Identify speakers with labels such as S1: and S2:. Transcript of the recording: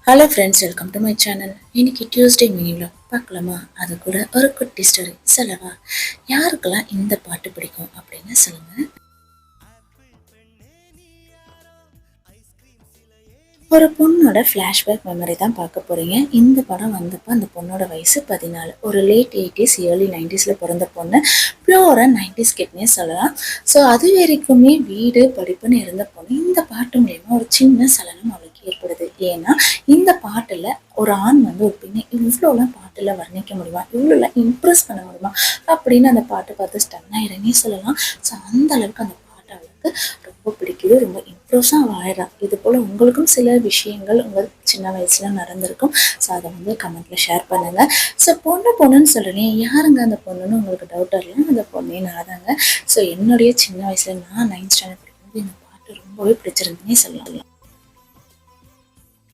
S1: Hello friends, welcome to my channel. இன்னைக்கு Tuesday மினிவில் பார்க்கலாமா? அது கூட ஒரு குட்டி ஸ்டோரி சொல்லவா? யாருக்கெல்லாம் இந்த பாட்டு பிடிக்கும் அப்படின்னு சொல்லுங்க. ஒரு பொண்ணோட ஃப்ளாஷ்பேக் மெமரி தான் பார்க்க போறீங்க. இந்த படம் வந்தப்போ அந்த பொண்ணோட வயசு 14. ஒரு லேட் 80s ஏர்லி 90ஸ்ல பிறந்த பொண்ணு. பியூரா 90s கிட்னே சொல்லலாம். ஸோ அது வரைக்குமே வீடு படிப்புன்னு இருந்த பொண்ணு இந்த பாட்டு மூலயமா ஒரு சின்ன சலனம் அவளுக்கு ஏற்படுது. ஏன்னா இந்த பாட்டில் ஒரு ஆண் ஒரு பெண்ணை இவ்வளோலாம் பாட்டில் வர்ணிக்க முடியுமா, இவ்வளோலாம் இம்ப்ரெஸ் பண்ண முடியுமா அப்படின்னு அந்த பாட்டை பார்த்து ஸ்டன் ஆயிரனே சொல்லலாம். ஸோ அந்த அளவுக்கு அந்த பாட்டு அவளுக்கு ரொம்ப பிடிக்குது, ரொம்ப இம்ப்ரெஸ்ஸாக வாழறா. இது போல் உங்களுக்கும் சில விஷயங்கள் உங்கள் சின்ன வயசுல நடந்திருக்கும். ஸோ அதை கமெண்ட்ல ஷேர் பண்ணுங்க. ஸோ பொண்ணுன்னு சொல்கிறேன், யாருங்க அந்த பொண்ணுன்னு உங்களுக்கு டவுட் வரலாம். அந்த பொண்ணே நான் தாங்க. ஸோ என்னுடைய சின்ன வயசுல நான் 9th ஸ்டாண்டர்ட் படிக்கும்போது இந்த பாட்டு ரொம்பவே பிடிச்சிருந்தேனே சொல்லலாம்.